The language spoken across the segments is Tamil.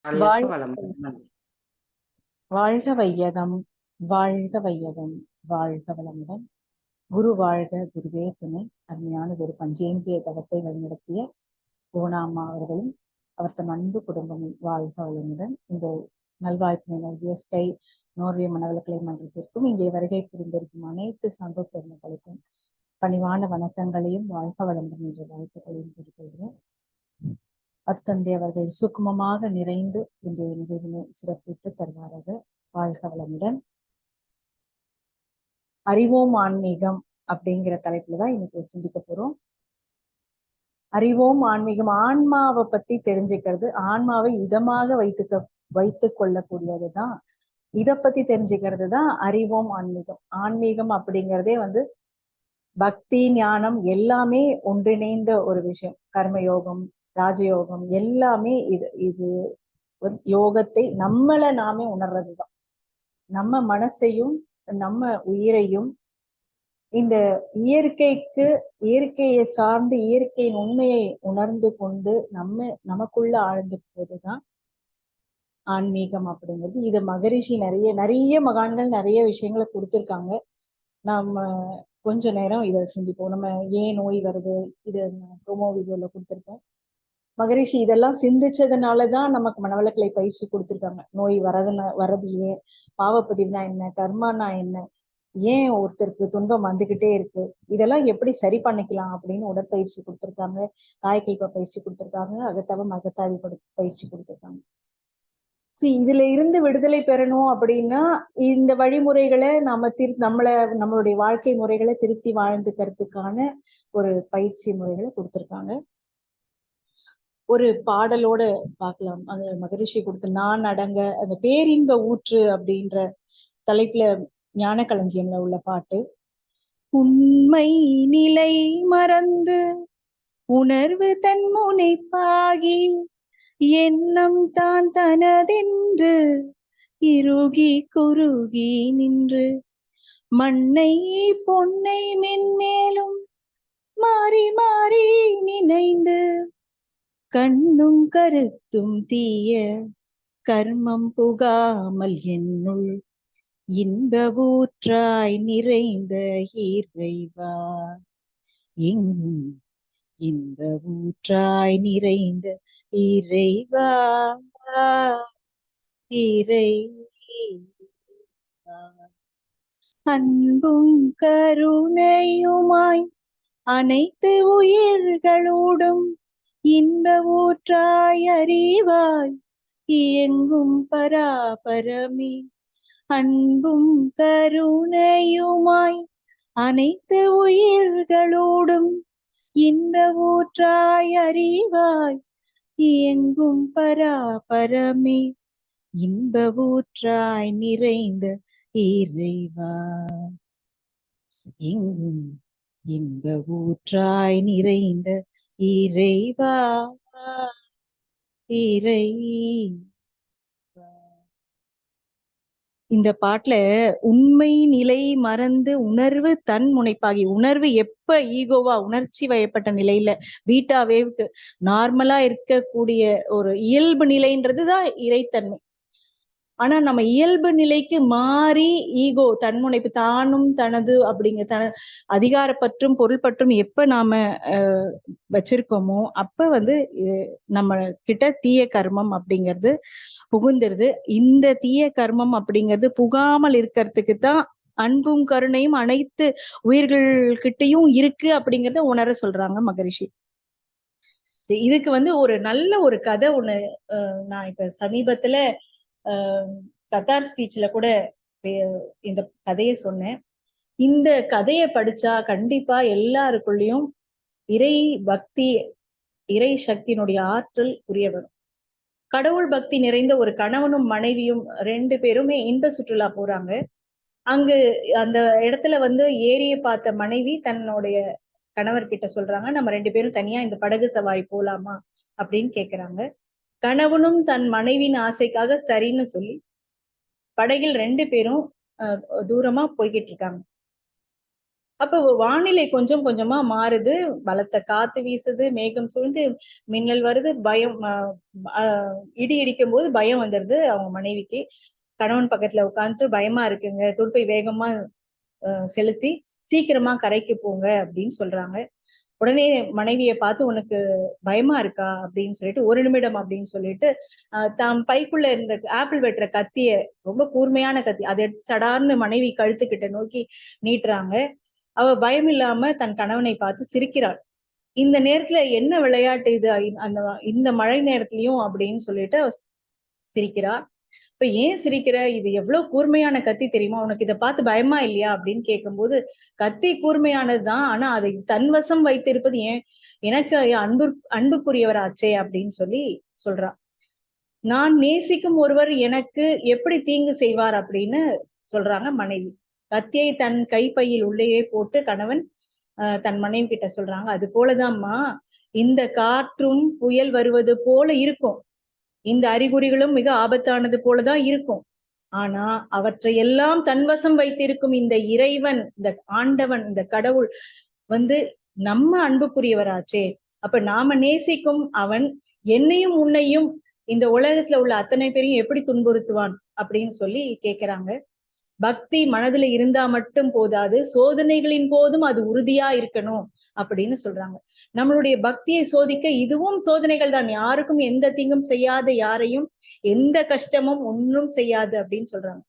வாழ்க வாழ் வளமுடன். வாழ்க வையகம், வாழ்க வையகம், வாழ்க வளமுடன். குரு வாழ்க, குருவே துணை. அருமையான ஒரு பஞ்சேந்திரிய தவத்தை வழிநடத்திய ஓணாமா அவர்களும் அவர் தம் அன்பு குடும்பமும் வாழ்க வளமுடன். இந்த நல்வாய்ப்பினை நல்கிய ஸ்கை நோர்வே மனவளக்கலை மன்றத்திற்கும் இங்கே வருகை புரிந்திருக்கும் அனைத்து சங்க பெருமக்களுக்கும் பணிவான வணக்கங்களையும் வாழ்க வளமுடன் என்ற வாழ்த்துக்களையும் கூறிக்கொள்கிறேன். அத்தந்தை அவர்கள் சுக்குமமாக நிறைந்து இன்றைய நிகழ்வினை சிறப்பித்து தருவார்கள். வாழ்க வளமுடன். அறிவோம் ஆன்மீகம் அப்படிங்கிற தலைப்புலதான் இன்னைக்கு சிந்திக்க போறோம். அறிவோம் ஆன்மீகம், ஆன்மாவை பத்தி தெரிஞ்சுக்கிறது, ஆன்மாவை இதமாக வைத்துக் கொள்ளக்கூடியதுதான். இதை பத்தி தெரிஞ்சுக்கிறது தான் அறிவோம் ஆன்மீகம். ஆன்மீகம் அப்படிங்கிறதே பக்தி ஞானம் எல்லாமே ஒன்றிணைந்த ஒரு விஷயம். கர்மயோகம், ராஜயோகம் எல்லாமே இது யோகத்தை நம்மளை நாமே உணர்றதுதான். நம்ம மனசையும் நம்ம உயிரையும் இந்த இயற்கையை சார்ந்து இயற்கையின் உண்மையை உணர்ந்து கொண்டு நமக்குள்ள ஆழ்ந்து போதுதான் ஆன்மீகம் அப்படிங்கிறது. இது மகரிஷி நிறைய மகான்கள் நிறைய விஷயங்களை கொடுத்திருக்காங்க. நம்ம கொஞ்ச நேரம் இதை சிந்திப்போம். நம்ம ஏன் நோய் வருது, இது ப்ரோமோ வீடியோல கொடுத்திருக்கோம். மகரிஷி இதெல்லாம் சிந்திச்சதுனாலதான் நமக்கு மனவளக்கலை பயிற்சி கொடுத்திருக்காங்க. நோய் வரது ஏன், பாவப்பதிவுனா என்ன, கர்மானா என்ன, ஏன் ஒருத்தருக்கு துன்பம் வந்துகிட்டே இருக்கு, இதெல்லாம் எப்படி சரி பண்ணிக்கலாம் அப்படின்னு உடற்பயிற்சி கொடுத்திருக்காங்க, காயக்கல்ப பயிற்சி கொடுத்திருக்காங்க, அகத்தவம் அகத்தாவி பயிற்சி கொடுத்திருக்காங்க. இதுல இருந்து விடுதலை பெறணும் அப்படின்னா இந்த வழிமுறைகளை நம்மளுடைய வாழ்க்கை முறைகளை திருத்தி வாழ்ந்துக்கிறதுக்கான ஒரு பயிற்சி முறைகளை கொடுத்திருக்காங்க. ஒரு பாடலோட பார்க்கலாம். அந்த மகரிஷி கொடுத்த நான் அடங்க, அந்த பேரின்ப ஊற்று அப்படின்ற தலைப்புல ஞான களஞ்சியம்ல உள்ள பாட்டு. உண்மை நிலை மறந்து உணர்வு தன் முனைப்பாகி எண்ணம் தான் தனதென்று இறுகி குறுகி நின்று மண்ணை பொன்னை மென்மேலும் மாறி மாறி நினைந்து கண்ணும் கருத்தும் தீய கர்மம் புகாமல் என்னுள் இன்ப ஊற்றாய் நிறைந்த இறைவா, எங்கும் இன்ப ஊற்றாய் நிறைந்த இறைவா, இறைவா. அன்பும் கருணையுமாய் அனைத்து உயிர்களோடும் இன்ப ஊற்றாய் அறிவாய் இயங்கும் பராபரமே. அன்பும் கருணையுமாய் அனைத்து உயிர்களோடும் இன்ப ஊற்றாய் அறிவாய் இயங்கும் பராபரமே. இன்ப ஊற்றாய் நிறைந்த இறைவா, எங்கும் இன்ப ஊற்றாய் நிறைந்த இறைவா, இறைவா. இந்த பாட்டுல உண்மை நிலை மறந்து உணர்வு தன் முனைப்பாகி, உணர்வு எப்ப ஈகோவா உணர்ச்சி வயப்பட்ட நிலையில பீட்டாவே நார்மலா இருக்கக்கூடிய ஒரு இயல்பு நிலைன்றதுதான் இறைத்தன்மை. ஆனா நம்ம இயல்பு நிலைக்கு மாறி ஈகோ தன்முனைப்பு தானும் தனது அப்படிங்கிற அதிகாரப்பற்றும் பொருள் பற்றும் எப்ப நாம வச்சிருக்கோமோ அப்ப நம்ம கிட்ட தீய கர்மம் அப்படிங்கிறது புகுந்துருது. இந்த தீய கர்மம் அப்படிங்கிறது புகாமல் இருக்கிறதுக்கு தான் அன்பும் கருணையும் அனைத்து உயிர்கள்கிட்டையும் இருக்கு அப்படிங்கிறத உணர சொல்றாங்க மகரிஷி. இதுக்கு ஒரு நல்ல ஒரு கதை ஒண்ணு நான் இப்ப சமீபத்துல கத்தார் ஸ்பீச்ல கூட இந்த கதையை சொன்னேன். இந்த கதையை படிச்சா கண்டிப்பா எல்லாருக்குள்ளயும் இறை பக்தி, இறை சக்தியினுடைய ஆற்றல் புரிய வரும். கடவுள் பக்தி நிறைந்த ஒரு கணவனும் மனைவியும் 2 பேருமே இன்ப சுற்றுலா போறாங்க. அங்கு அந்த இடத்துல ஏரியை பார்த்த மனைவி தன்னுடைய கணவர்கிட்ட சொல்றாங்க, நம்ம 2 பேரும் தனியா இந்த படகு சவாரி போலாமா அப்படின்னு கேக்குறாங்க. கணவனும் தன் மனைவியின் ஆசைக்காக சரின்னு சொல்லி படகில் 2 பேரும் தூரமா போய்கிட்டு இருக்காங்க. அப்ப வானிலை கொஞ்சம் கொஞ்சமா மாறுது, பலத்த காத்து வீசுது, மேகம் சூழ்ந்து மின்னல் வருது, பயம் இடி இடிக்கும் போது பயம் வந்துருது அவங்க மனைவிக்கு. கணவன் பக்கத்துல உட்காந்துட்டு பயமா இருக்குங்க, துடுப்பை வேகமா செலுத்தி சீக்கிரமா கரைக்கு போங்க அப்படின்னு சொல்றாங்க. உடனே மனைவிய பார்த்து உனக்கு பயமா இருக்கா அப்படின்னு சொல்லிட்டு 1 நிமிடம் அப்படின்னு சொல்லிட்டு தாம் பைக்குள்ள இருந்த ஆப்பிள் வெட்டுற கத்திய, ரொம்ப கூர்மையான கத்தி, அதை எடுத்து சடார்னு மனைவி கழுத்துக்கிட்ட நோக்கி நீட்டுறாங்க. அவ பயம் இல்லாம தன் கணவனை பார்த்து சிரிக்கிறாள். இந்த நேரத்துல என்ன விளையாட்டு இது, அந்த இந்த மழை நேரத்திலயும் அப்படின்னு சொல்லிட்டு சிரிக்கிறா. இப்ப ஏன் சிரிக்கிற, இது எவ்வளவு கூர்மையான கத்தி தெரியுமா, உனக்கு இதை பார்த்து பயமா இல்லையா அப்படின்னு கேட்கும்போது, கத்தி கூர்மையானதுதான், ஆனா அதை தன்வசம் வைத்திருப்பது ஏன் எனக்கு அன்புக்குரியவராச்சே அப்படின்னு சொல்லி சொல்றா. நான் நேசிக்கும் ஒருவர் எனக்கு எப்படி தீங்கு செய்வார் அப்படின்னு சொல்றாங்க மனைவி. கத்தியை தன் கைப்பையில் உள்ளேயே போட்டு கணவன் தன் மனைவி கிட்ட சொல்றாங்க. அது போலதான்மா இந்த காற்றும் புயல் வருவது போல இருக்கும், இந்த அறிகுறிகளும் மிக ஆபத்தானது போலதான் இருக்கும். ஆனா அவற்றை எல்லாம் தன்வசம் வைத்திருக்கும் இந்த இறைவன், இந்த ஆண்டவன், இந்த கடவுள் வந்து நம்ம அன்புக்குரியவராச்சே. அப்ப நாம நேசிக்கும் அவன் என்னையும் உன்னையும் இந்த உலகத்துல உள்ள அத்தனை பேரையும் எப்படி துன்புறுத்துவான் அப்படின்னு சொல்லி கேக்குறாங்க. பக்தி மனதுல இருந்தா மட்டும் போதாது, சோதனைகளின் போதும் அது உறுதியா இருக்கணும் அப்படின்னு சொல்றாங்க. நம்மளுடைய பக்தியை சோதிக்க இதுவும் சோதனைகள் தான். யாருக்கும் எந்த தீங்கும் செய்யாத யாரையும் எந்த கஷ்டமும் ஒன்றும் செய்யாது அப்படின்னு சொல்றாங்க.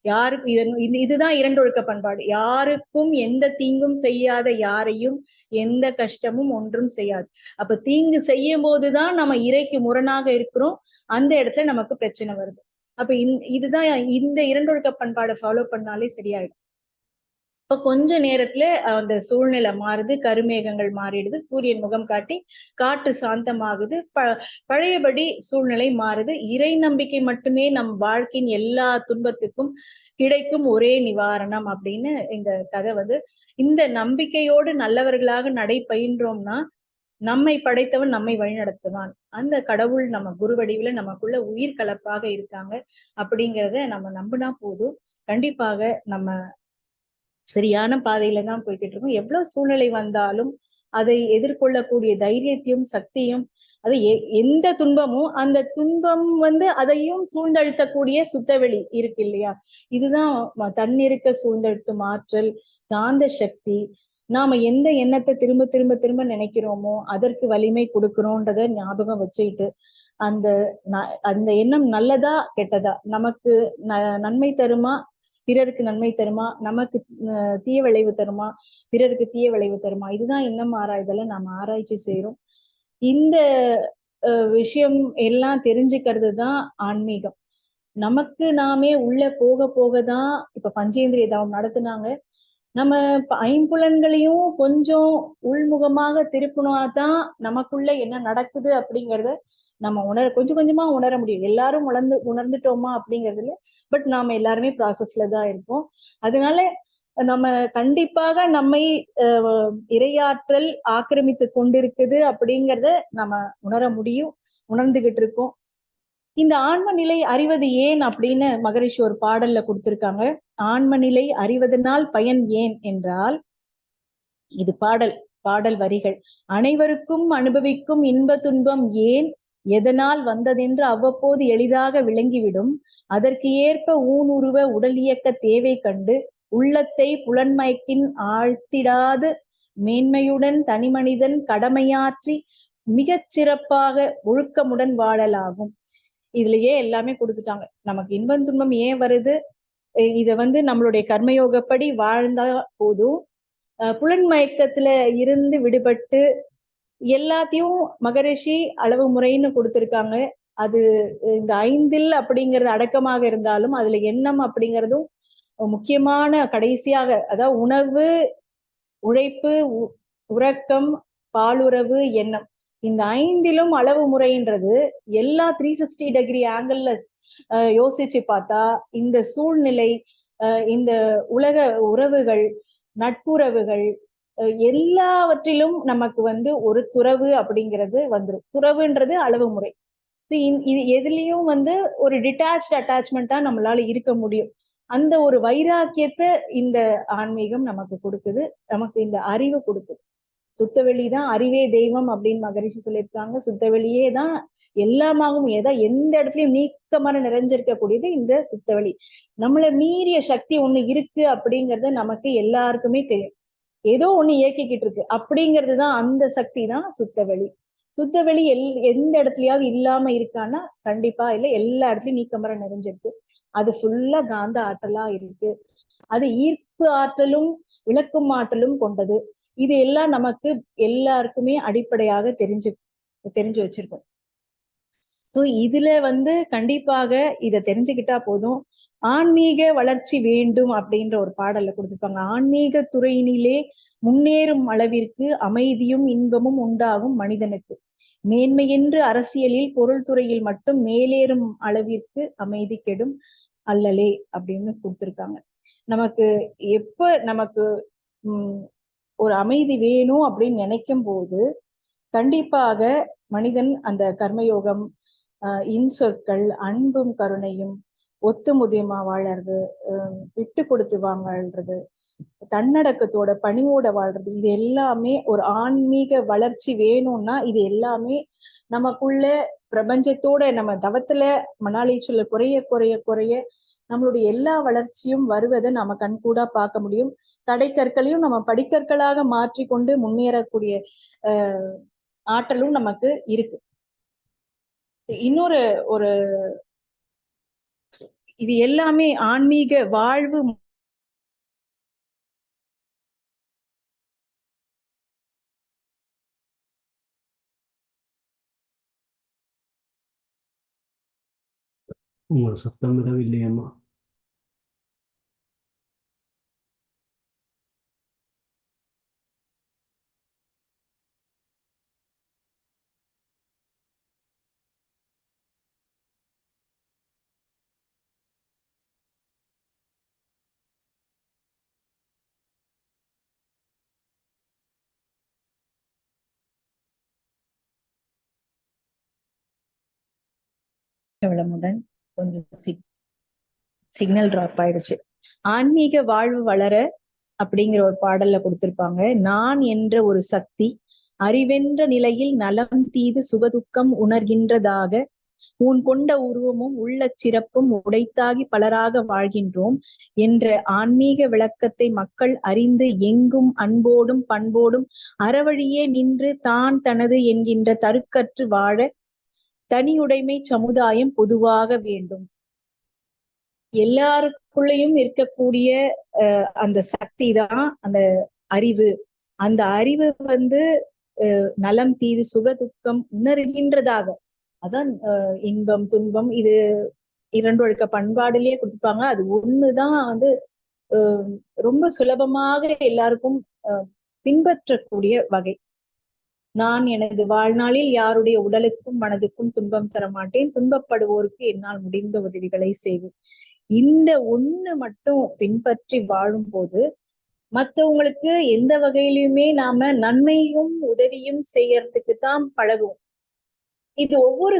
யாருக்கு இதுதான் இரண்டொழுக்க பண்பாடு. யாருக்கும் எந்த தீங்கும் செய்யாத யாரையும் எந்த கஷ்டமும் ஒன்றும் செய்யாது. அப்ப தீங்கு செய்யும் போதுதான் நம்ம இறைக்கு முரணாக இருக்கிறோம், அந்த இடத்துல நமக்கு பிரச்சனை வருது. அப்ப இதுதான் இந்த இரண்டொழுக்க பண்பாடை ஃபாலோ பண்ணாலே சரியாயிடும். இப்ப கொஞ்ச நேரத்துல அந்த சூழ்நிலை மாறுது, கருமேகங்கள் மாறிடுது, சூரியன் முகம் காட்டி காற்று சாந்தமாகுது, பழையபடி சூழ்நிலை மாறுது. இறை நம்பிக்கை மட்டுமே நம் வாழ்க்கையின் எல்லா துன்பத்துக்கும் கிடைக்கும் ஒரே நிவாரணம் அப்படின்னு இந்த கதை வந்து, இந்த நம்பிக்கையோடு நல்லவர்களாக நடை பயின்றோம்னா நம்மை படைத்தவன் நம்மை வழிநடத்துவான். அந்த கடவுள் நம்ம குரு வடிவுல நமக்குள்ள உயிர் கலப்பாக இருக்காங்க அப்படிங்கிறத நம்ம நம்பினா போதும். கண்டிப்பாக நம்ம சரியான பாதையில தான் போய்கிட்டு இருக்கோம். எவ்வளவு சூழ்நிலை வந்தாலும் அதை எதிர்கொள்ளக்கூடிய தைரியத்தையும் சக்தியும், அது எந்த துன்பமும் அந்த துன்பம் வந்து அதையும் சூழ்ந்தழுத்தக்கூடிய சுத்தவெளி இருக்கு இல்லையா, இதுதான் தன்னிருக்க சூழ்ந்தழுத்தும் ஆற்றல், காந்த சக்தி. நாம எந்த எண்ணத்தை திரும்ப திரும்ப திரும்ப நினைக்கிறோமோ அதற்கு வலிமை கொடுக்கிறோன்றத ஞாபகம் வச்சுக்கிட்டு, அந்த அந்த எண்ணம் நல்லதா கெட்டதா, நமக்கு நன்மை தருமா, பிறருக்கு நன்மை தருமா, நமக்கு தீய விளைவு தருமா, பிறருக்கு தீய விளைவு தருமா, இதுதான் எண்ணம் ஆராய்தல நாம ஆராய்ச்சி செய்யறோம். இந்த விஷயம் எல்லாம் தெரிஞ்சுக்கிறது தான் ஆன்மீகம். நமக்கு நாமே உள்ள போக போகதான், இப்ப பஞ்சேந்திரிய தவம் நடத்துனாங்க, நம்ம ஐம்புலன்களையும் கொஞ்சம் உள்முகமாக திருப்பினாதான் நமக்குள்ள என்ன நடக்குது அப்படிங்கறத நம்ம கொஞ்சம் கொஞ்சமா உணர முடியும். எல்லாரும் உணர்ந்துட்டோமா அப்படிங்கறதுல, பட் நாம எல்லாருமே ப்ராசஸ்ல தான் இருக்கோம். அதனால நம்ம கண்டிப்பாக நம்மை இறையாற்றல் ஆக்கிரமித்து கொண்டிருக்குது அப்படிங்கறத நம்ம உணர முடியும், உணர்ந்துகிட்டு இருக்கோம். இந்த ஆன்ம நிலை அறிவது ஏன் அப்படின்னு மகரிஷி ஒரு பாடல்ல கொடுத்திருக்காங்க. ஆன்ம நிலை அறிவதனால் பயன் ஏன் என்றால், இது பாடல் வரிகள். அனைவருக்கும் அனுபவிக்கும் இன்ப துன்பம் ஏன் எதனால் வந்ததென்று அவ்வப்போது எளிதாக விளங்கிவிடும். அதற்கு ஏற்ப ஊனுருவ உடல் இயக்க தேவை கண்டு உள்ளத்தை புலன்மயக்கின் ஆழ்த்திடாது மேன்மையுடன் தனிமனிதன் கடமையாற்றி மிகச் சிறப்பாக ஒழுக்கமுடன் வாழலாகும். இதுலயே எல்லாமே கொடுத்துட்டாங்க. நமக்கு இன்பம் துன்பம் ஏன் வருது, இத வந்து நம்மளுடைய கர்மயோகப்படி வாழ்ந்தா போதும். புலன் மயக்கத்துல இருந்து விடுபட்டு எல்லாத்தையும் மகரிஷி அளவு முறைன்னு கொடுத்திருக்காங்க. அது இந்த 5 அப்படிங்கிறது அடக்கமாக இருந்தாலும் அதுல எண்ணம் அப்படிங்கிறதும் முக்கியமான கடைசியாக, அதாவது உணவு, உழைப்பு, உறக்கம், பாலுறவு, எண்ணம், இந்த 5 அளவு முறைன்றது எல்லா 360 ஆங்கிள் யோசிச்சு பார்த்தா இந்த சூழ்நிலை, இந்த உலக உறவுகள், நட்புறவுகள் எல்லாவற்றிலும் நமக்கு வந்து ஒரு துறவு அப்படிங்கிறது வந்துடும். துறவுன்றது அளவு முறை. இது எதுலயும் வந்து ஒரு டிட்டாச்ட் அட்டாச்மெண்டா நம்மளால இருக்க முடியும். அந்த ஒரு வைராக்கியத்தை இந்த ஆன்மீகம் நமக்கு கொடுக்குது, நமக்கு இந்த அறிவு கொடுக்குது. சுத்தவெளிதான் அறிவே தெய்வம் அப்படின்னு மகரிஷி சொல்லியிருக்காங்க. சுத்தவெளியே தான் எல்லாமாகவும் எந்த இடத்துலயும் நீக்கமர நிறைஞ்சிருக்கக்கூடியது இந்த சுத்தவெளி. நம்மளை மீறிய சக்தி ஒண்ணு இருக்கு அப்படிங்கறது நமக்கு எல்லாருக்குமே தெரியும். ஏதோ ஒண்ணு இயக்கிக்கிட்டு இருக்கு அப்படிங்கிறதுதான், அந்த சக்தி தான் சுத்தவெளி. சுத்தவெளி எந்த இடத்துலயாவது இல்லாம இருக்கான்னா கண்டிப்பா இல்ல. எல்லா இடத்துலயும் நீக்கமர நிறைஞ்சிருக்கு. அது ஃபுல்லா காந்த ஆற்றலா இருக்கு. அது ஈர்ப்பு ஆற்றலும் விளக்கும் ஆற்றலும் கொண்டது. இது எல்லாம் நமக்கு எல்லாருக்குமே அடிப்படையாக தெரிஞ்சு வச்சிருக்கோம். சோ இதுல கண்டிப்பாக இதை தெரிஞ்சுக்கிட்டா போதும். ஆன்மீக வளர்ச்சி வேண்டும் அப்படின்ற ஒரு பாடல்ல கொடுத்திருப்பாங்க. ஆன்மீக துறையினிலே முன்னேறும் அளவிற்கு அமைதியும் இன்பமும் உண்டாகும் மனிதனுக்கு. மேன்மையென்று அரசியலில் பொருள் துறையில் மட்டும் மேலேறும் அளவிற்கு அமைதி கெடும் அல்லலே அப்படின்னு கொடுத்திருக்காங்க. நமக்கு எப்ப நமக்கு ஒரு அமைதி வேணும் அப்படின்னு நினைக்கும் போது கண்டிப்பாக மனிதன் அந்த கர்மயோகம், இன்சொற்கள், அன்பும் கருணையும், ஒத்துமுதியமா வாழறது, விட்டு கொடுத்து வாழ்றது, தன்னடக்கத்தோட பணிவோட வாழ்றது, இது எல்லாமே ஒரு ஆன்மீக வளர்ச்சி வேணும்னா இது எல்லாமே நமக்குள்ள பிரபஞ்சத்தோட நம்ம தவத்துல மனாலீச்சுல குறைய குறைய குறைய நம்மளுடைய எல்லா வளர்ச்சியும் வருவதை நம்ம கண்கூடா பார்க்க முடியும். தடைக்கற்களையும் நம்ம படிக்கற்களாக மாற்றிக்கொண்டு முன்னேறக்கூடிய ஆற்றலும் நமக்கு இருக்கு. இன்னொரு ஒரு இது எல்லாமே ஆன்மீக வாழ்வு உங்கள் சத்தம் விடவில்லையம்மா. வளமுடன் கொஞ்சம் சிக்னல் டிராப் ஆயிடுச்சு. ஆன்மீக வாழ்வு வளர அப்படிங்கிற ஒரு பாடல்ல கொடுத்திருப்பாங்க. நான் என்ற ஒரு சக்தி அறிவென்ற நிலையில் நலம் தீது சுகதுக்கம் உணர்கின்றதாக உன் கொண்ட உருவமும் உள்ள சிறப்பும் உடைத்தாகி பலராக வாழ்கின்றோம் என்ற ஆன்மீக விளக்கத்தை மக்கள் அறிந்து எங்கும் அன்போடும் பண்போடும் அறவழியே நின்று தான் தனது என்கின்ற தருக்கற்று வாழ தனியுடைமை சமுதாயம் பொதுவாக வேண்டும். எல்லாருக்குள்ளேயும் இருக்கக்கூடிய அந்த சக்தி தான் அந்த அறிவு. அந்த அறிவு நலம் தீது சுக துக்கம் உணர்கின்றதாக, அதான் இன்பம் துன்பம் இது இரண்டு ஒழுக்க பண்பாடுலயே கொடுத்துப்பாங்க. அது ஒண்ணுதான் ரொம்ப சுலபமாக எல்லாருக்கும் பின்பற்றக்கூடிய வகை. நான் எனது வாழ்நாளில் யாருடைய உடலுக்கும் மனதுக்கும் துன்பம் தர மாட்டேன், துன்பப்படுவோருக்கு என்னால் முடிந்த உதவிகளை செய்வேன். இந்த ஒண்ணு மட்டும் பின்பற்றி வாழும் போது மற்றவங்களுக்கு எந்த வகையிலுமே நாம நன்மையும் உதவியும் செய்யறதுக்கு தான் பழகுவோம். இது ஒவ்வொரு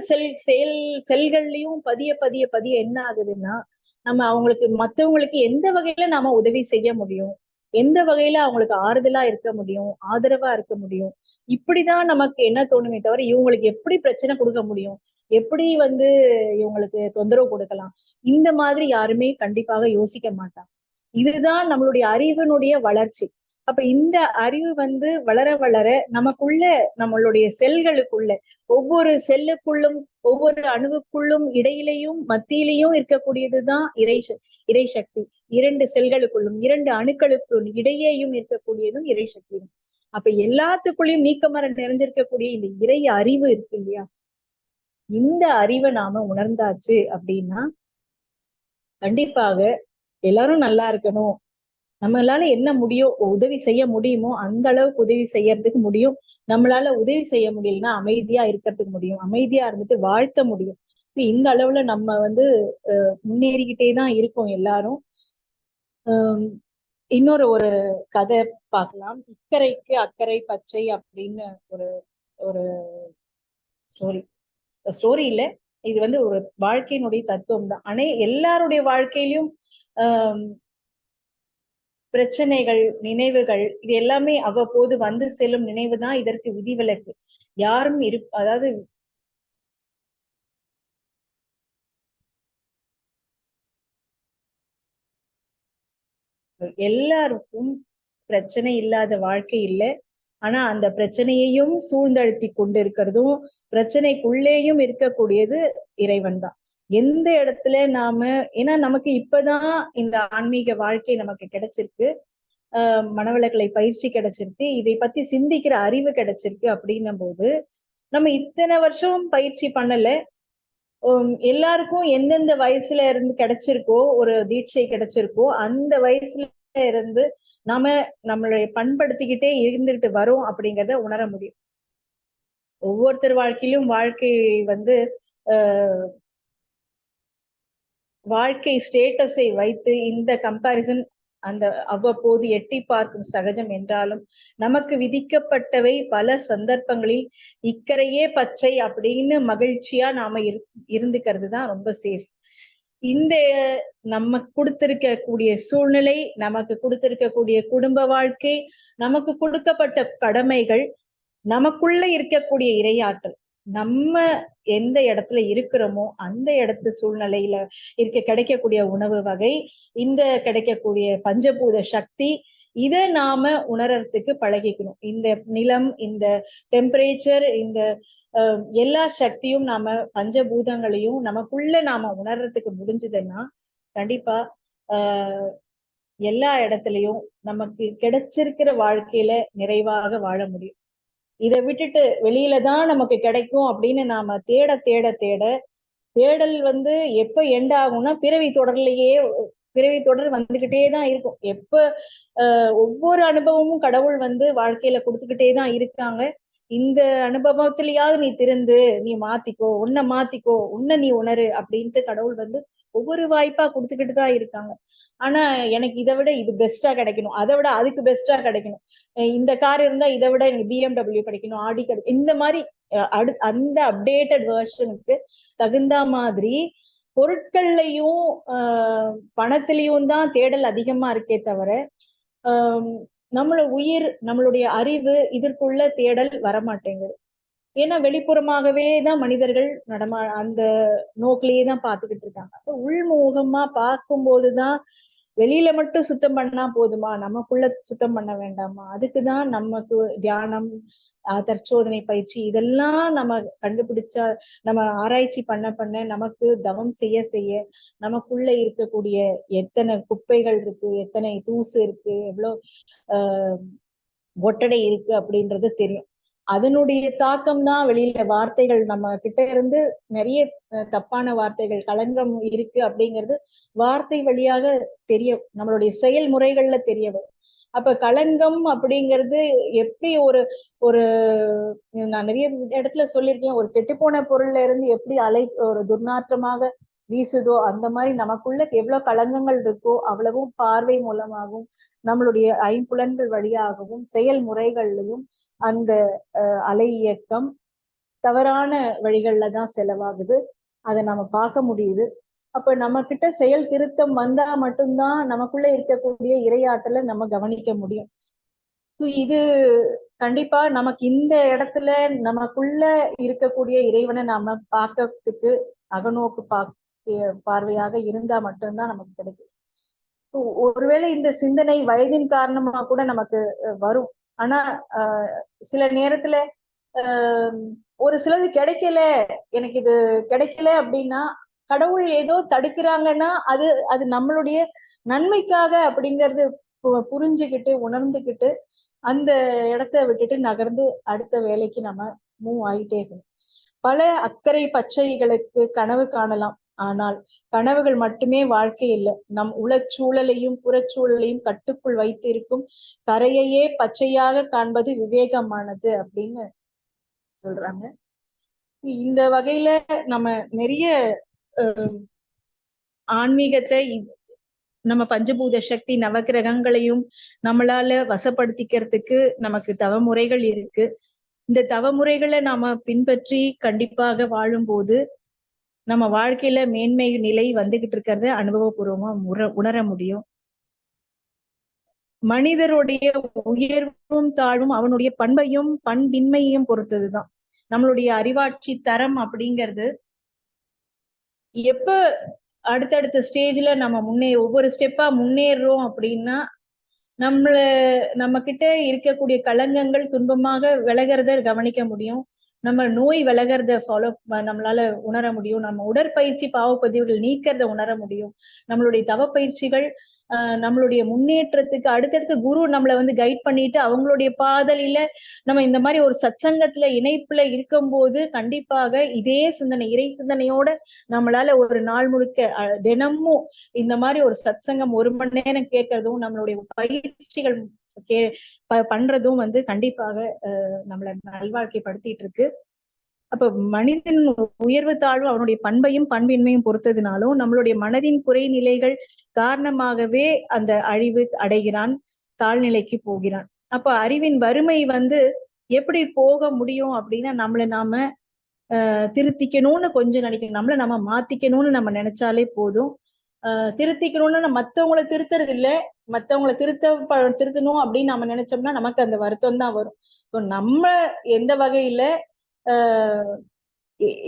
செல்கள்லயும் பதிய பதிய பதிய என்ன ஆகுதுன்னா, நம்ம அவங்களுக்கு மற்றவங்களுக்கு எந்த வகையில நாம உதவி செய்ய முடியும், எந்த வகையில அவங்களுக்கு ஆறுதலா இருக்க முடியும், ஆதரவா இருக்க முடியும், இப்படிதான் நமக்கு என்ன தோணுமே தவிர இவங்களுக்கு எப்படி பிரச்சனை கொடுக்க முடியும், எப்படி இவங்களுக்கு தொந்தரவு கொடுக்கலாம், இந்த மாதிரி யாருமே கண்டிப்பாக யோசிக்க மாட்டாங்க. இதுதான் நம்மளுடைய அறிவினுடைய வளர்ச்சி. அப்ப இந்த அறிவு வளர வளர நமக்குள்ள நம்மளுடைய செல்களுக்குள்ள ஒவ்வொரு செல்லுக்குள்ளும் ஒவ்வொரு அணுவுக்குள்ளும் இடையிலையும் மத்தியிலையும் இருக்கக்கூடியதுதான் இறை சக்தி. இரண்டு செல்களுக்குள்ளும் இரண்டு அணுக்களுக்குள்ளும் இடையேயும் இருக்கக்கூடியதும் இறை சக்தி. அப்ப எல்லாத்துக்குள்ளயும் நீக்கமர நிறைஞ்சிருக்கக்கூடிய இந்த இறை அறிவு இருக்கு இல்லையா, இந்த அறிவை நாம உணர்ந்தாச்சு அப்படின்னா கண்டிப்பாக எல்லாரும் நல்லா இருக்கணும், நம்மளால என்ன முடியும் உதவி செய்ய முடியுமோ அந்த அளவுக்கு உதவி செய்யறதுக்கு முடியும். நம்மளால உதவி செய்ய முடியலன்னா அமைதியா இருக்கிறதுக்கு முடியும், அமைதியா இருந்துட்டு வாழ்த்த முடியும். இந்த அளவுல நம்ம முன்னேறிக்கிட்டே தான் இருக்கோம் எல்லாரும். இன்னொரு ஒரு கதை பார்க்கலாம். இக்கரைக்கு அக்கறை பச்சை அப்படின்னு ஒரு ஒரு ஸ்டோரி இல்ல, இது ஒரு வாழ்க்கையினுடைய தத்துவம் தான். எல்லாருடைய வாழ்க்கையிலும் ஆஹ் பிரச்சனைகள், நினைவுகள் இது எல்லாமே அவ்வப்போது வந்து செல்லும் நினைவு தான் இதற்கு விதிவிலக்கு. யாரும் அதாவது எல்லாருக்கும் பிரச்சனை இல்லாத வாழ்க்கை இல்லை. ஆனா அந்த பிரச்சனையையும் சூழ்ந்தழுத்தி கொண்டிருக்கிறதும் பிரச்சனைக்குள்ளேயும் இருக்கக்கூடியது இறைவன் தான். எந்த இடத்துல நாம, ஏன்னா நமக்கு இப்பதான் இந்த ஆன்மீக வாழ்க்கை நமக்கு கிடைச்சிருக்கு, மனவளக்கலை பயிற்சி கிடைச்சிருக்கு, இதை பத்தி சிந்திக்கிற அறிவு கிடைச்சிருக்கு. அப்படின்னும் போது நம்ம இத்தனை வருஷம் பயிற்சி பண்ணல. எல்லாருக்கும் எந்தெந்த வயசுல இருந்து கிடைச்சிருக்கோ, ஒரு தீட்சை கிடைச்சிருக்கோ, அந்த வயசுல இருந்து நாம நம்மளுடைய பண்படுத்திக்கிட்டே இருந்துட்டு வரோம் அப்படிங்கிறத உணர முடியும். ஒவ்வொருத்தர் வாழ்க்கையிலும் வாழ்க்கை வந்து வாழ்க்கை ஸ்டேட்டஸை வைத்து இந்த கம்பாரிசன் அந்த அவ்வப்போது எட்டி பார்க்கும் சகஜம் என்றாலும், நமக்கு விதிக்கப்பட்டவை பல சந்தர்ப்பங்களில் இக்கரையே பச்சை அப்படின்னு மகிழ்ச்சியா நாம இருந்துக்கிறது தான் ரொம்ப சேஃப். இந்த நம்ம கொடுத்திருக்கக்கூடிய சூழ்நிலை, நமக்கு கொடுத்திருக்கக்கூடிய குடும்ப வாழ்க்கை, நமக்கு கொடுக்கப்பட்ட கடமைகள், நமக்குள்ள இருக்கக்கூடிய இறையாற்றல், நம்ம எந்த இடத்துல இருக்கிறோமோ அந்த இடத்து சூழ்நிலையில கிடைக்கக்கூடிய உணவு வகை, இந்த கிடைக்கக்கூடிய பஞ்சபூத சக்தி, இதை நாம உணர்றதுக்கு பழகிக்கணும். இந்த நிலம், இந்த டெம்பரேச்சர், இந்த எல்லா சக்தியும் நாம பஞ்சபூதங்களையும் நமக்குள்ள நாம உணர்றதுக்கு முடிஞ்சதுன்னா கண்டிப்பா எல்லா இடத்துலயும் நமக்கு கிடைச்சிருக்கிற வாழ்க்கையில நிறைவாக வாழ முடியும். இதை விட்டுட்டு வெளியில தான் நமக்கு கிடைக்கும் அப்படின்னு நாம தேட தேட தேட தேடல் வந்து எப்ப எண்ட் ஆகும்னா பிறவி தொடர் வந்துகிட்டே தான் இருக்கும். எப்ப ஒவ்வொரு அனுபவமும் கடவுள் வந்து வாழ்க்கையில கொடுத்துக்கிட்டே தான் இருக்காங்க. இந்த அனுபவத்திலேயாவது நீ திருந்து, நீ மாத்திக்கோ, உன்னை நீ உணரு அப்படின்ட்டு கடவுள் வந்து ஒவ்வொரு வாய்ப்பா கொடுத்துக்கிட்டு தான் இருக்காங்க. ஆனா எனக்கு இதை விட இது பெஸ்டா கிடைக்கணும், அதை விட அதுக்கு பெஸ்டா கிடைக்கணும், இந்த கார் இருந்தா இதை விட எனக்கு BMW கிடைக்கணும், ஆடி கிடைக்கும், இந்த மாதிரி அந்த அப்டேட்டட் வெர்ஷனுக்கு தகுந்த மாதிரி பொருட்கள்லையும் பணத்திலையும் தான் தேடல் அதிகமா இருக்கே தவிர நம்மளுடைய அறிவு இதற்குள்ள தேடல் வரமாட்டேங்குது. ஏன்னா வெளிப்புறமாகவே தான் மனிதர்கள் அந்த நோக்கிலேயே தான் பார்த்துக்கிட்டு இருக்காங்க. அப்ப உள்முகமா பார்க்கும்போதுதான் வெளியில மட்டும் சுத்தம் பண்ணா போதுமா, நமக்குள்ள சுத்தம் பண்ண வேண்டாமா? அதுக்குதான் நமக்கு தியானம், தற்சோதனை பயிற்சி இதெல்லாம் நம்ம கண்டுபிடிச்சா, நம்ம ஆராய்ச்சி பண்ண நமக்கு தவம் செய்ய செய்ய நமக்குள்ள இருக்கக்கூடிய எத்தனை குப்பைகள் இருக்கு, எத்தனை தூசு இருக்கு, எவ்வளவு ஒட்டடை இருக்கு அப்படின்றது தெரியும். அதனுடைய தாக்கம் தான் வெளியில வார்த்தைகள் நம்ம கிட்ட இருந்து நிறைய தப்பான வார்த்தைகள், களங்கம் இருக்கு அப்படிங்கிறது வார்த்தை வழியாக தெரிய, நம்மளுடைய செயல்முறைகள்ல தெரிய வரும். அப்ப களங்கம் அப்படிங்கிறது எப்படி ஒரு ஒரு நான் நிறைய இடத்துல சொல்லியிருக்கேன், ஒரு கெட்டுப்போன பொருள்ல இருந்து எப்படி ஒரு துர்நாற்றமாக வீசுதோ அந்த மாதிரி நமக்குள்ள எவ்வளவு களங்கங்கள் இருக்கோ அவ்வளவும் பார்வை மூலமாகவும் நம்மளுடைய ஐம்புலன்கள் வழியாகவும் செயல்முறைகள்லையும் அந்த அலை இயக்கம் தவறான வழிகள்ல தான் செலவாகுது. அதை நம்ம பார்க்க முடியுது. அப்ப நம்ம கிட்ட செயல் திருத்தம் வந்தா மட்டும்தான் நமக்குள்ள இருக்கக்கூடிய இறையாற்றலை நம்ம கவனிக்க முடியும். ஸோ இது கண்டிப்பா நமக்கு இந்த இடத்துல நமக்குள்ள இருக்கக்கூடிய இறைவனை நாம பார்க்கறதுக்கு அகநோக்கு பார்வையாக இருந்தா மட்டும்தான் நமக்கு கிடைக்கும். ஒருவேளை இந்த சிந்தனை வயதின் காரணமா கூட நமக்கு வரும். ஆனா சில நேரத்துல ஒரு சிலது கிடைக்கல, எனக்கு இது கிடைக்கல அப்படின்னா கடவுள் ஏதோ தடுக்கிறாங்கன்னா அது அது நம்மளுடைய நன்மைக்காக அப்படிங்கிறது புரிஞ்சுக்கிட்டு உணர்ந்துக்கிட்டு அந்த இடத்த விட்டுட்டு நகர்ந்து அடுத்த வேலைக்கு நம்ம மூவ் ஆகிட்டே இருக்கணும். பல அக்கறை பச்சைகளுக்கு கனவு காணலாம், ஆனால் கனவுகள் மட்டுமே வாழ்க்கை இல்லை. நம் உளச்சூழலையும் புறச்சூழலையும் கட்டுக்குள் வைத்திருக்கும் கரையையே பச்சையாக காண்பது விவேகமானது அப்படின்னு சொல்றாங்க. இந்த வகையில நம்ம நிறைய ஆன்மீகத்தை, நம்ம பஞ்சபூத சக்தி நவகிரகங்களையும் நம்மளால வசப்படுத்திக்கிறதுக்கு நமக்கு தவமுறைகள் இருக்கு. இந்த தவமுறைகளை நாம பின்பற்றி கண்டிப்பாக வாழும்போது நம்ம வாழ்க்கையில மேன்மை நிலை வந்துகிட்டு இருக்கிறத அனுபவபூர்வமா உணர முடியும். மனிதருடைய உயர்வும் தாழ்வும் அவனுடைய பண்பையும் பண்பின்மையையும் பொறுத்ததுதான். நம்மளுடைய அறிவாட்சி தரம் அப்படிங்கிறது எப்ப அடுத்தடுத்த ஸ்டேஜ்ல நம்ம ஒவ்வொரு ஸ்டெப்பா முன்னேறோம் அப்படின்னா நம்ம கிட்ட இருக்கக்கூடிய களங்கங்கள் துன்பமாக விலகிறத கவனிக்க முடியும். நம்ம நோய் விலகிறத நம்மளால உணர முடியும். நம்ம உடற்பயிற்சி பாவப்பதிவுகள் நீக்கிறத உணர முடியும். நம்மளுடைய தவப்பயிற்சிகள் நம்மளுடைய முன்னேற்றத்துக்கு அடுத்தடுத்து குரு நம்மளை வந்து கைட் பண்ணிட்டு அவங்களுடைய பாதலில நம்ம இந்த மாதிரி ஒரு சத்சங்கத்துல இணைப்புல இருக்கும்போது கண்டிப்பாக இதே சிந்தனை இறை சிந்தனையோட நம்மளால ஒரு நாள் முழுக்க தினமும் இந்த மாதிரி ஒரு சத்சங்கம் 1 மணி நேரம் கேட்கறதும் நம்மளுடைய பயிற்சிகள் பண்றதும் வந்து கண்டிப்பாக நம்மளை நல்வாழ்க்கைப்படுத்திட்டு இருக்கு. அப்ப மனிதன் உயர்வு தாழ்வு அவனுடைய பண்பையும் பண்பின்மையும் பொறுத்ததுனாலும் நம்மளுடைய மனதின் குறைநிலைகள் காரணமாகவே அந்த அழிவு அடைகிறான், தாழ்நிலைக்கு போகிறான். அப்ப அறிவின் வறுமை வந்து எப்படி போக முடியும் அப்படின்னா நம்மளை நாம திருத்திக்கணும்னு கொஞ்சம் நினைக்கணும். நம்மள நம்ம மாத்திக்கணும்னு நம்ம நினைச்சாலே போதும். திருத்திக்கணும்னு மத்தவங்களை திருத்துறது இல்லை, மத்தவங்களை திருத்தணும் அப்படின்னு நம்ம நினைச்சோம்னா நமக்கு அந்த வருத்தம் தான் வரும். ஸோ நம்ம எந்த வகையில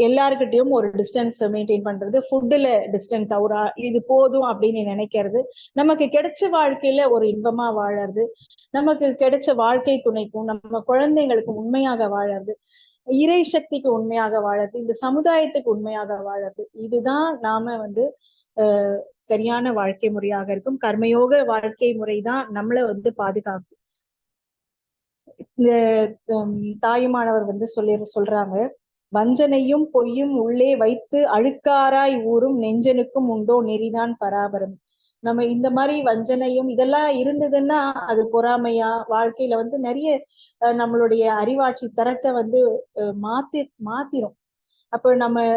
எல்லாருக்கிட்டையும் ஒரு டிஸ்டன்ஸ் மெயின்டைன் பண்றது, ஃபுட்டுல டிஸ்டன்ஸ் இது போதும் அப்படின்னு நினைக்கிறது, நமக்கு கிடைச்ச வாழ்க்கையில ஒரு இன்பமா வாழறது, நமக்கு கிடைச்ச வாழ்க்கை துணைக்கும் நம்ம குழந்தைங்களுக்கும் உண்மையாக வாழறது, இறை சக்திக்கு உண்மையாக வாழறது, இந்த சமுதாயத்துக்கு உண்மையாக வாழறது, இதுதான் நாம வந்து சரியான வாழ்க்கை முறையாக இருக்கும். கர்மயோக வாழ்க்கை முறைதான் நம்மளை வந்து பாதுகாக்கும். இந்த தாயுமானவர் வந்து சொல்றாங்க, வஞ்சனையும் பொய்யும் உள்ளே வைத்து அழுக்காராய் ஊறும் நெஞ்சனுக்கும் உண்டோ நெறிதான் பராபரம். நம்ம இந்த மாதிரி வஞ்சனையும் இதெல்லாம் இருந்ததுன்னா அது பொறாமையா வாழ்க்கையில வந்து நிறைய நம்மளுடைய அறிவாட்சி தரத்தை வந்து மாத்திரும். அப்ப நம்ம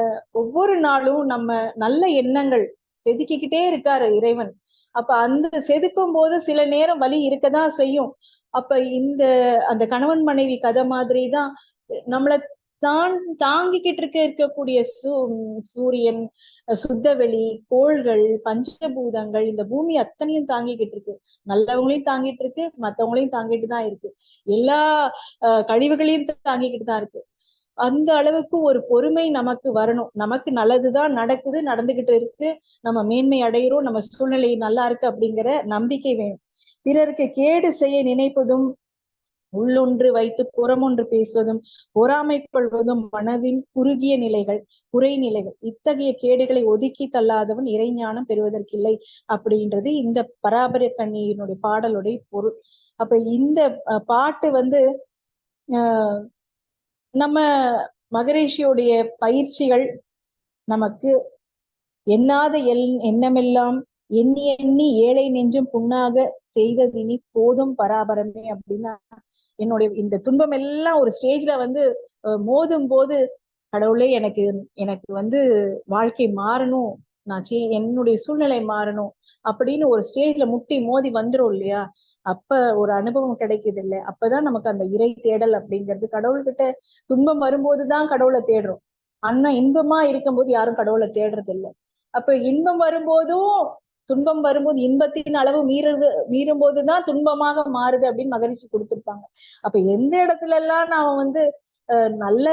ஒவ்வொரு நாளும் நம்ம நல்ல எண்ணங்கள் செதுக்கிக்கிட்டே இருக்காரு இறைவன். அப்ப அந்த செதுக்கும் போது சில நேரம் வலி இருக்கதான் செய்யும். அப்ப அந்த கணவன் மனைவி கதை மாதிரிதான் நம்மளை தாங்கிக்கிட்டு இருக்கக்கூடிய சூரியன், சுத்தவெளி, கோள்கள், பஞ்சபூதங்கள், இந்த பூமி அத்தனையும் தாங்கிக்கிட்டு இருக்கு. நல்லவங்களையும் தாங்கிட்டு இருக்கு, மத்தவங்களையும் தாங்கிட்டு தான் இருக்கு, எல்லா கழிவுகளையும் தாங்கிக்கிட்டு தான் இருக்கு. அந்த அளவுக்கு ஒரு பொறுமை நமக்கு வரணும். நமக்கு நல்லதுதான் நடக்குது, நடந்துகிட்டு இருக்கு, நம்ம மேன்மை அடைகிறோம், நம்ம சூழ்நிலை நல்லா இருக்கு அப்படிங்கிற நம்பிக்கை வேணும். பிறருக்கு கேடு செய்ய நினைப்பதும், உள்ளொன்று வைத்து புறமொன்று பேசுவதும், பொறாமை கொள்வதும் மனதின் குறுகிய நிலைகள், குறைநிலைகள். இத்தகைய கேடுகளை ஒதுக்கி தள்ளாதவன் இறைஞானம் பெறுவதற்கில்லை அப்படின்றது இந்த பராபர கண்ணியினுடைய பாடலுடைய பொருள். அப்ப இந்த பாட்டு வந்து நம்ம மகரிஷியுடைய பயிற்சிகள் நமக்கு எண்ணாத எண்ணமெல்லாம் எண்ணி எண்ணி ஏழை நெஞ்சும் புண்ணாக செய்ததினி போதும் பராபரமே அப்படின்னா, என்னுடைய இந்த துன்பம் எல்லாம் ஒரு ஸ்டேஜ்ல வந்து மோதும் போது கடவுளே எனக்கு வந்து வாழ்க்கை மாறணும், நான் என்னுடைய சூழ்நிலை மாறணும் அப்படின்னு ஒரு ஸ்டேஜ்ல முட்டி மோதி வந்துரும் இல்லையா, அப்ப ஒரு அனுபவம் கிடைக்குது இல்லை, அப்பதான் நமக்கு அந்த இறை தேடல் அப்படிங்கிறது. கடவுள்கிட்ட துன்பம் வரும்போதுதான் கடவுளை தேடுறோம். ஆனா இன்பமா இருக்கும்போது யாரும் கடவுளை தேடுறது இல்லை. அப்ப இன்பம் வரும்போதும் துன்பம் வரும்போது இன்பத்தின் அளவு மீறும் போதுதான் துன்பமாக மாறுது அப்படின்னு மகரிஷி கொடுத்திருப்பாங்க. அப்ப எந்த இடத்துல எல்லாம் நாம வந்து நல்ல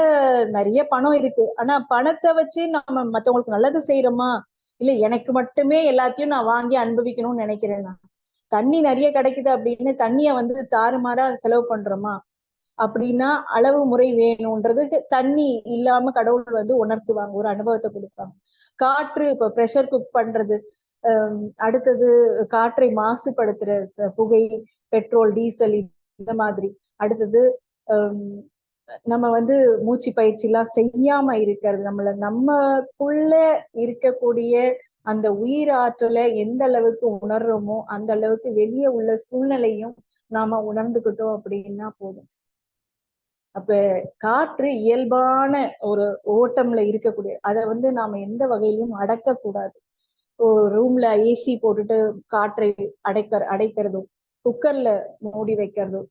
நிறைய பணம் இருக்கு, ஆனா பணத்தை வச்சு நம்ம மத்தவங்களுக்கு நல்லது செய்யறோமா, இல்ல எனக்கு மட்டுமே எல்லாத்தையும் நான் வாங்கி அனுபவிக்கணும்னு நினைக்கிறேன், தண்ணி நிறைய கிடைக்குது அப்படின்னு தண்ணிய வந்து தாறுமாறா செலவு பண்றோமா அப்படின்னா அளவு முறை வேணும்ன்றதுக்கு தண்ணி இல்லாம கடவுள் வந்து உணர்த்துவாங்க, ஒரு அனுபவத்தை கொடுப்பாங்க. காற்று இப்ப ப்ரெஷர் குக் பண்றது, அடுத்தது காற்றை மாசுபடுத்துற புகை, பெட்ரோல், டீசல், இந்த மாதிரி. அடுத்தது நம்ம வந்து மூச்சு பயிற்சி எல்லாம் செய்யாம இருக்கிறது, நமக்குள்ள இருக்கக்கூடிய அந்த உயிர் ஆற்றலை எந்த அளவுக்கு உணர்றோமோ அந்த அளவுக்கு வெளியே உள்ள சூழ்நிலையும் நாம உணர்ந்துகிட்டோம் அப்படின்னா போதும். அப்ப காற்று இயல்பான ஒரு ஓட்டம்ல இருக்கக்கூடிய அதை வந்து நாம எந்த வகையிலும் அடக்க கூடாது. ரூம்ல ஏசி போட்டுட்டு காற்றை அடைக்கிறதும், குக்கர்ல மூடி வைக்கிறதும்,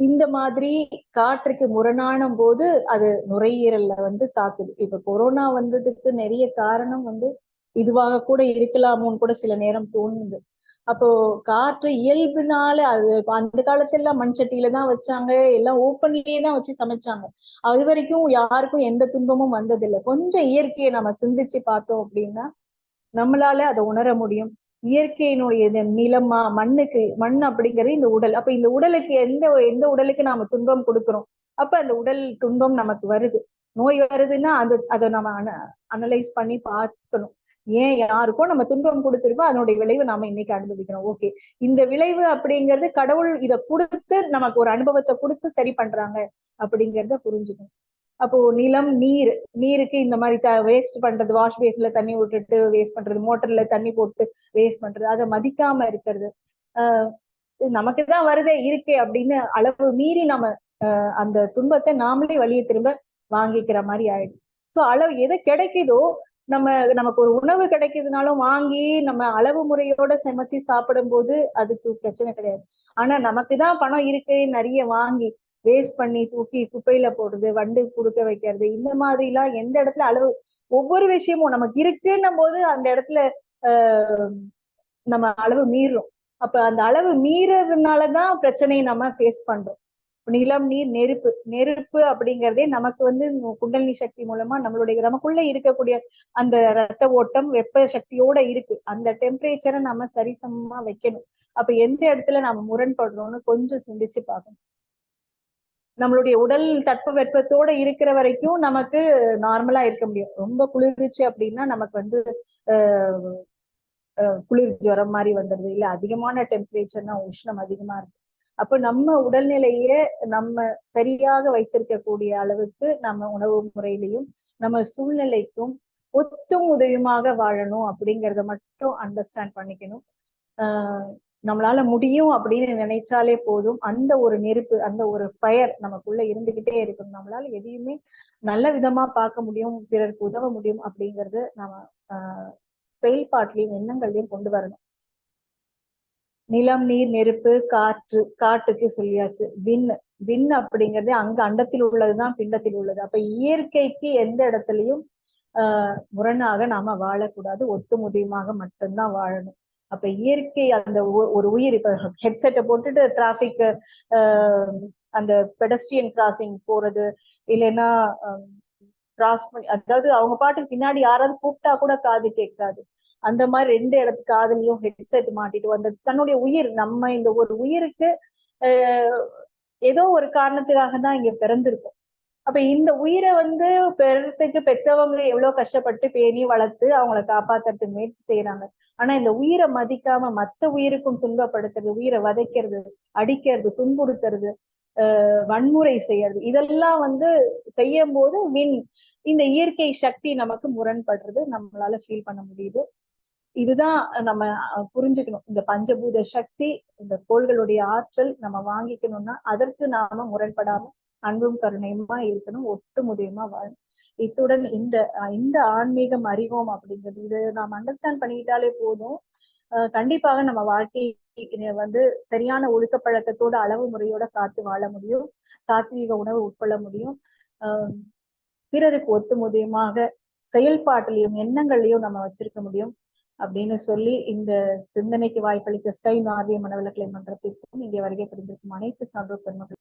இந்த மாதிரி காற்றுக்கு முரணான போது அது நுரையீரல்ல வந்து தாக்குது. இப்ப கொரோனா வந்ததுக்கு நிறைய காரணம் வந்து இதுவாக கூட இருக்கலாமோன்னு கூட சில நேரம் தோணுது. அப்போ காற்று இயல்புனால அது அந்த காலத்துல எல்லாம் மண் சட்டியில தான் வச்சாங்க, எல்லாம் ஓப்பன்லயே தான் வச்சு சமைச்சாங்க. அது வரைக்கும் யாருக்கும் எந்த துன்பமும் வந்ததில்லை. கொஞ்சம் இயற்கையை நம்ம சிந்திச்சு பார்த்தோம் அப்படின்னா நம்மளால அதை உணர முடியும். இயற்கையினுடைய நிலமா மண்ணுக்கு மண் அப்படிங்கிறது இந்த உடல். அப்ப இந்த உடலுக்கு எந்த எந்த உடலுக்கு நாம துன்பம் கொடுக்கிறோம், அப்ப அந்த உடல் துன்பம் நமக்கு வருது. நோய் வருதுன்னா அதை நம்ம அனலைஸ் பண்ணி பார்த்துக்கணும். ஏன் யாருக்கும் நம்ம துன்பம் கொடுத்திருக்கோம், அதனுடைய விளைவு நாம இன்னைக்கு அனுபவிக்கிறோம். ஓகே, இந்த விளைவு அப்படிங்கிறது கடவுள் இதை கொடுத்து நமக்கு ஒரு அனுபவத்தை கொடுத்து சரி பண்றாங்க அப்படிங்கிறத புரிஞ்சுக்கணும். அப்போ நிலம், நீர், நீருக்கு இந்த மாதிரி வேஸ்ட் பண்றது, வாஷ் பேஸ்ல தண்ணி விட்டுட்டு வேஸ்ட் பண்றது, மோட்டர்ல தண்ணி போட்டு வேஸ்ட் பண்றது, அதை மதிக்காம இருக்கிறது, நமக்குதான் வருதே இருக்கே அப்படின்னு அளவு மீறி நம்ம அந்த துன்பத்தை நாமளே வழியை திரும்ப வாங்கிக்கிற மாதிரி ஆயிடும். சோ அளவு எது கிடைக்குதோ, நமக்கு ஒரு உணவு கிடைக்குதுனாலும் வாங்கி நம்ம அளவு முறையோட சமைச்சு சாப்பிடும் போது அதுக்கு பிரச்சனை கிடையாது. ஆனா நமக்குதான் பணம் இருக்கு, நிறைய வாங்கி வேஸ்ட் பண்ணி தூக்கி குப்பையில போடுறது, வண்டு குடுக்க வைக்கிறது, இந்த மாதிரி எல்லாம் எந்த இடத்துல அளவு, ஒவ்வொரு விஷயமும் நமக்கு இருக்குன்னும் போது அந்த இடத்துல நம்ம அளவு மீறும். அப்ப அந்த அளவு மீறதுனாலதான் பிரச்சனையை நம்ம ஃபேஸ் பண்றோம். நிலம், நீர், நெருப்பு. நெருப்பு அப்படிங்கிறதே நமக்கு வந்து குண்டலினி சக்தி மூலமா நமக்குள்ள இருக்கக்கூடிய அந்த ரத்த ஓட்டம் வெப்ப சக்தியோட இருக்கு. அந்த டெம்பரேச்சரை நம்ம சரிசமமா வைக்கணும். அப்ப எந்த இடத்துல நம்ம முரண்படுறோம்னு கொஞ்சம் சிந்திச்சு பார்க்கணும். நம்மளுடைய உடல் தட்பவெப்பத்தோட இருக்கிற வரைக்கும் நமக்கு நார்மலா இருக்க முடியும். ரொம்ப குளிர்ச்சி அப்படின்னா நமக்கு வந்து குளிர் ஜுரம் மாதிரி வந்துடுது, இல்ல அதிகமான டெம்பரேச்சர்னா உஷ்ணம் அதிகமா இருக்கு. அப்ப நம்ம உடல்நிலைய நம்ம சரியாக வைத்திருக்கக்கூடிய அளவுக்கு நம்ம உணவு முறையிலையும் நம்ம சூழ்நிலைக்கும் ஒத்தும் உதவியுமாக வாழணும் அப்படிங்கிறத மட்டும் அண்டர்ஸ்டாண்ட் பண்ணிக்கணும். நம்மளால முடியும் அப்படின்னு நினைச்சாலே போதும். அந்த ஒரு நெருப்பு, அந்த ஒரு ஃபயர் நமக்குள்ள இருந்துகிட்டே இருக்கணும். நம்மளால எதையுமே நல்ல விதமா பார்க்க முடியும், பிறருக்கு உதவ முடியும் அப்படிங்கறது நம்ம செயல்பாட்டிலையும் எண்ணங்கள்லையும் கொண்டு வரணும். நிலம், நீர், நெருப்பு, காற்று. காற்றுக்கு சொல்லியாச்சு. விண் அப்படிங்கிறது அங்க அண்டத்தில் உள்ளதுதான் பிண்டத்தில் உள்ளது. அப்ப இயற்கைக்கு எந்த இடத்துலயும் முரணாக நாம வாழக்கூடாது, ஒத்துமுதியமாக மட்டும்தான் வாழணும். அப்ப இயற்கை அந்த ஒரு உயிர், இப்ப ஹெட்செட்டை போட்டுட்டு டிராபிக் அந்த பெடஸ்ட்ரியன் கிராசிங் போறது, இல்லைன்னா கிராஸ் பண்ணி, அதாவது அவங்க பாட்டுக்கு பின்னாடி யாராவது கூப்பிட்டா கூட காது கேட்காது. அந்த மாதிரி 2 இடத்து காதுலயும் ஹெட்செட் மாட்டிட்டு வந்து தன்னுடைய உயிர், நம்ம இந்த ஒரு உயிருக்கு ஏதோ ஒரு காரணத்துக்காக தான் இங்க பிறந்திருக்கும். அப்ப இந்த உயிரை வந்து பெறத்துக்கு பெற்றவங்க எவ்வளவு கஷ்டப்பட்டு பேணி வளர்த்து அவங்கள காப்பாத்துறதுக்கு முயற்சி செய்யறாங்க. ஆனா இந்த உயிரை மதிக்காம மத்த உயிருக்கும் துன்பப்படுத்துறது, உயிரை வதைக்கிறது, அடிக்கிறது, துன்புறுத்துறது, வன்முறை செய்யறது, இதெல்லாம் வந்து செய்யும் போது இந்த இயற்கை சக்தி நமக்கு முரண்படுறது நம்மளால ஃபீல் பண்ண முடியுது. இதுதான் நம்ம புரிஞ்சுக்கணும். இந்த பஞ்சபூத சக்தி, இந்த கோள்களுடைய ஆற்றல் நம்ம வாங்கிக்கணும்னா அதற்கு நாம முரண்படாம அன்பும் கருணையுமா இருக்கணும், ஒத்துமுதியமா வாழணும். இத்துடன் இந்த ஆன்மீகம் அறிவோம் அப்படிங்கிறது, இது நாம அண்டர்ஸ்டாண்ட் பண்ணிக்கிட்டாலே போதும். கண்டிப்பாக நம்ம வாழ்க்கை வந்து சரியான ஒழுக்க பழக்கத்தோட அளவு முறையோட காத்து வாழ முடியும், சாத்வீக உணவு உட்கொள்ள முடியும், பிறருக்கு ஒத்துமுதியமாக செயல்பாட்டிலையும் எண்ணங்களையும் நம்ம வச்சிருக்க முடியும் அப்படின்னு சொல்லி, இந்த சிந்தனைக்கு வாய்ப்பளித்த ஸ்கை நார்வே மனவளக்கலை மன்றத்திற்கும் இங்கே வருகை புரிந்திருக்கும் அனைத்து சான்றோர் பெருமக்கள்